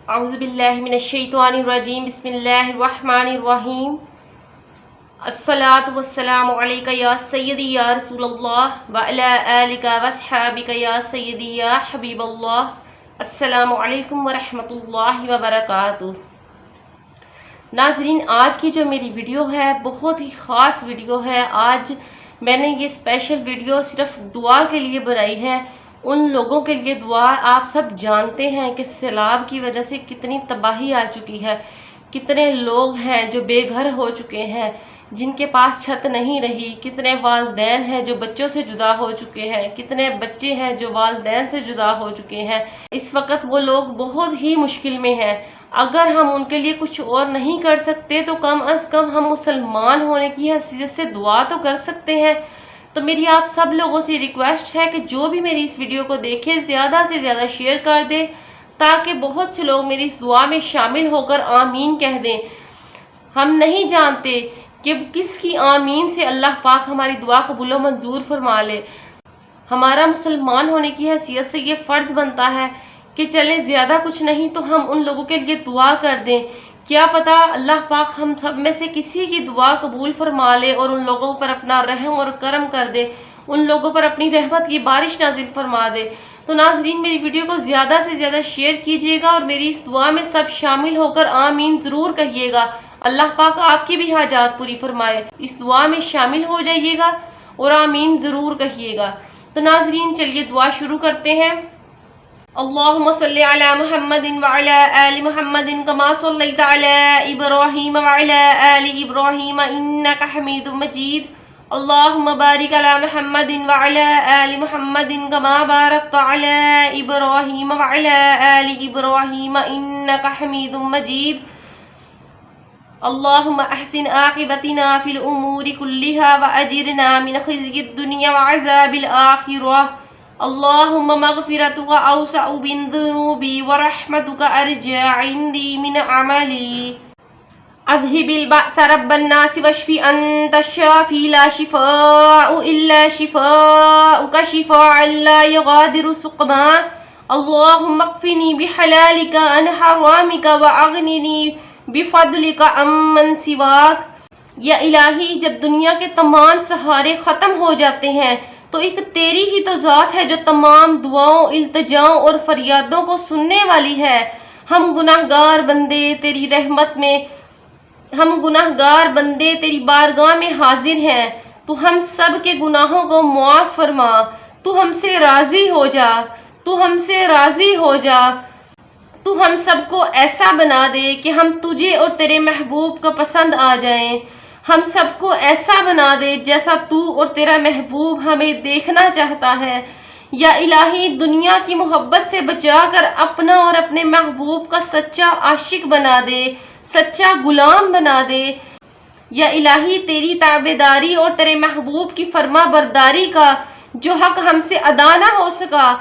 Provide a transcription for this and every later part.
اعوذ باللہ من الشیطان الرجیم بسم اللہ الرحمن الرحیم الصلاۃ والسلام علیک یا سیدی یا رسول اللہ وعلی آلک واصحابک یا سیدی یا حبیب اللہ۔ السلام علیکم ورحمۃ اللہ وبرکاتہ۔ ناظرین، آج کی جو میری ویڈیو ہے بہت ہی خاص ویڈیو ہے۔ آج میں نے یہ اسپیشل ویڈیو صرف دعا کے لیے بنائی ہے، ان لوگوں کے لیے دعا۔ آپ سب جانتے ہیں کہ سیلاب کی وجہ سے کتنی تباہی آ چکی ہے، کتنے لوگ ہیں جو بے گھر ہو چکے ہیں، جن کے پاس چھت نہیں رہی، کتنے والدین ہیں جو بچوں سے جدا ہو چکے ہیں، کتنے بچے ہیں جو والدین سے جدا ہو چکے ہیں۔ اس وقت وہ لوگ بہت ہی مشکل میں ہیں۔ اگر ہم ان کے لیے کچھ اور نہیں کر سکتے تو کم از کم ہم مسلمان ہونے کی حیثیت سے دعا تو کر سکتے ہیں۔ تو میری آپ سب لوگوں سے ریکویسٹ ہے کہ جو بھی میری اس ویڈیو کو دیکھے زیادہ سے زیادہ شیئر کر دے، تاکہ بہت سے لوگ میری اس دعا میں شامل ہو کر آمین کہہ دیں۔ ہم نہیں جانتے کہ کس کی آمین سے اللہ پاک ہماری دعا قبول و منظور فرما لے۔ ہمارا مسلمان ہونے کی حیثیت سے یہ فرض بنتا ہے کہ چلے زیادہ کچھ نہیں تو ہم ان لوگوں کے لیے دعا کر دیں۔ کیا پتہ اللہ پاک ہم سب میں سے کسی کی دعا قبول فرما لے اور ان لوگوں پر اپنا رحم اور کرم کر دے، ان لوگوں پر اپنی رحمت کی بارش نازل فرما دے۔ تو ناظرین، میری ویڈیو کو زیادہ سے زیادہ شیئر کیجیے گا اور میری اس دعا میں سب شامل ہو کر آمین ضرور کہیے گا۔ اللہ پاک آپ کی بھی حاجات پوری فرمائے۔ اس دعا میں شامل ہو جائیے گا اور آمین ضرور کہیے گا۔ تو ناظرین، چلیے دعا شروع کرتے ہیں۔ اللہم صلی علی محمد وعلی آل محمد کما صلیت علی ابراہیم وعلی آل ابراہیم انک حمید مجید۔ اللہم بارک علی محمد وعلی آل محمد کما بارکت علی ابراہیم وعلی آل ابراہیم انک حمید مجید۔ اللہم احسن عاقبتنا فی الامور کلها واجرنا من خزی الدنیا وعذاب الآخرہ۔ اللہم مغفرتک اوسع من ذنوبی ورحمتک ارجع عندی من عملی۔ اذہب البأس رب الناس واشف انت الشافی لا شفاء الا شفاؤک شفاء لا یغادر سقما۔ اللہم اکفنی بحلالک عن حرامک واغننی بفضلک عمن سواک۔ یا الہی، جب دنیا کے تمام سہارے ختم ہو جاتے ہیں تو ایک تیری ہی تو ذات ہے جو تمام دعاؤں، التجاؤں اور فریادوں کو سننے والی ہے۔ ہم گناہگار بندے تیری رحمت میں، ہم گناہگار بندے تیری بارگاہ میں حاضر ہیں۔ تو ہم سب کے گناہوں کو معاف فرما، تو ہم سے راضی ہو جا، تو ہم سے راضی ہو جا۔ تو ہم سب کو ایسا بنا دے کہ ہم تجھے اور تیرے محبوب کو پسند آ جائیں۔ ہم سب کو ایسا بنا دے جیسا تو اور تیرا محبوب ہمیں دیکھنا چاہتا ہے۔ یا الہی، دنیا کی محبت سے بچا کر اپنا اور اپنے محبوب کا سچا عاشق بنا دے، سچا غلام بنا دے۔ یا الہی، تیری تابعداری اور تیرے محبوب کی فرما برداری کا جو حق ہم سے ادا نہ ہو سکا،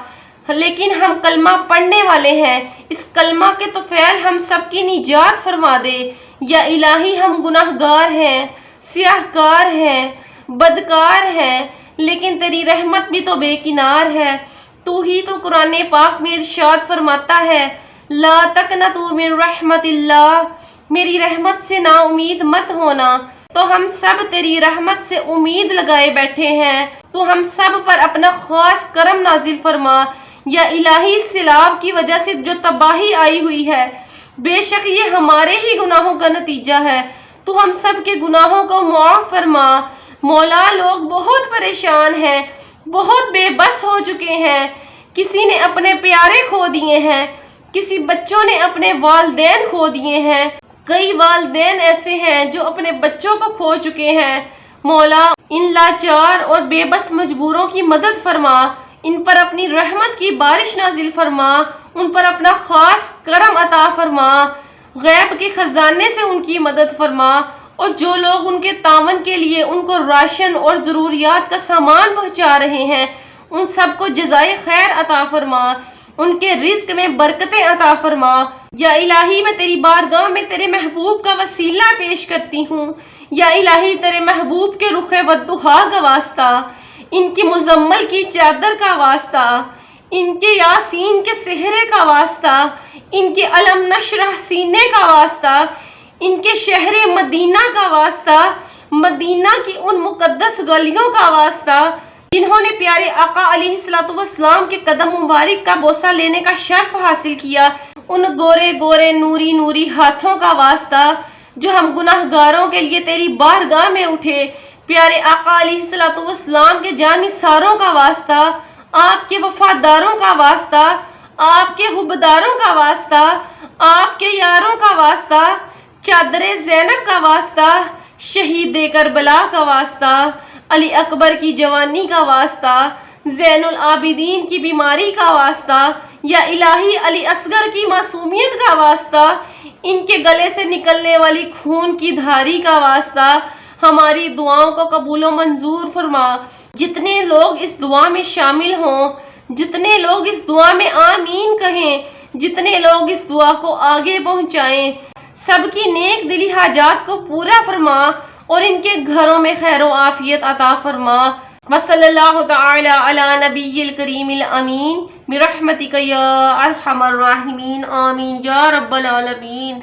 لیکن ہم کلمہ پڑھنے والے ہیں، اس کلمہ کے طفیل ہم سب کی نجات فرما دے۔ یا الہی، ہم گناہگار ہیں، سیاہ کار ہیں، بدکار ہیں، لیکن تیری رحمت بھی تو بے کنار ہے۔ تو ہی تو قرآن پاک میں ارشاد فرماتا ہے، لا تقنطوا من رحمت اللہ، میری رحمت سے نا امید مت ہونا۔ تو ہم سب تیری رحمت سے امید لگائے بیٹھے ہیں، تو ہم سب پر اپنا خاص کرم نازل فرما۔ یا الہی، سیلاب کی وجہ سے جو تباہی آئی ہوئی ہے، بے شک یہ ہمارے ہی گناہوں کا نتیجہ ہے۔ تو ہم سب کے گناہوں کو معاف فرما۔ مولا، لوگ بہت پریشان ہیں، بہت بے بس ہو چکے ہیں۔ کسی نے اپنے پیارے کھو دیے ہیں، کسی بچوں نے اپنے والدین کھو دیے ہیں، کئی والدین ایسے ہیں جو اپنے بچوں کو کھو چکے ہیں۔ مولا، ان لاچار اور بے بس مجبوروں کی مدد فرما، ان پر اپنی رحمت کی بارش نازل فرما، ان پر اپنا خاص کرم عطا فرما، غیب کے خزانے سے ان کی مدد فرما، اور جو لوگ ان کے تعاون کے لیے ان کو راشن اور ضروریات کا سامان پہنچا رہے ہیں، ان سب کو جزائے خیر عطا فرما، ان کے رزق میں برکتیں عطا فرما۔ یا الہی، میں تیری بارگاہ میں تیرے محبوب کا وسیلہ پیش کرتی ہوں۔ یا الہی، تیرے محبوب کے رخ والضحیٰ کا واسطہ، ان کی مزمل کی چادر کا واسطہ، ان کے یاسین کے سہرے کا واسطہ، ان کے علم نشرح سینے کا واسطہ، ان کے شہر مدینہ کا واسطہ، مدینہ کی ان مقدس گلیوں کا واسطہ جنہوں نے پیارے آقا علیہ السلام کے قدم مبارک کا بوسہ لینے کا شرف حاصل کیا، ان گورے گورے نوری نوری ہاتھوں کا واسطہ جو ہم گناہ گاروں کے لیے تیری بارگاہ میں اٹھے، پیارے آقا علیہ السلام کے جانثاروں کا واسطہ، آپ کے وفاداروں کا واسطہ، آپ کے حبداروں کا واسطہ، آپ کے یاروں کا واسطہ، چادر زینب کا واسطہ، شہید کربلا کا واسطہ، علی اکبر کی جوانی کا واسطہ، زین العابدین کی بیماری کا واسطہ، یا الہی علی اصغر کی معصومیت کا واسطہ، ان کے گلے سے نکلنے والی خون کی دھاری کا واسطہ ہماری دعاؤں کو قبول و منظور فرما۔ جتنے لوگ اس دعا میں شامل ہوں، جتنے لوگ اس دعا میں آمین کہیں، جتنے لوگ اس دعا کو آگے پہنچائیں، سب کی نیک دلی حاجات کو پورا فرما اور ان کے گھروں میں خیر و عافیت عطا فرما۔ وصلی اللہ تعالی علی نبی الکریم الامین برحمتک یا ارحم الراحمین، آمین یا رب العالمین۔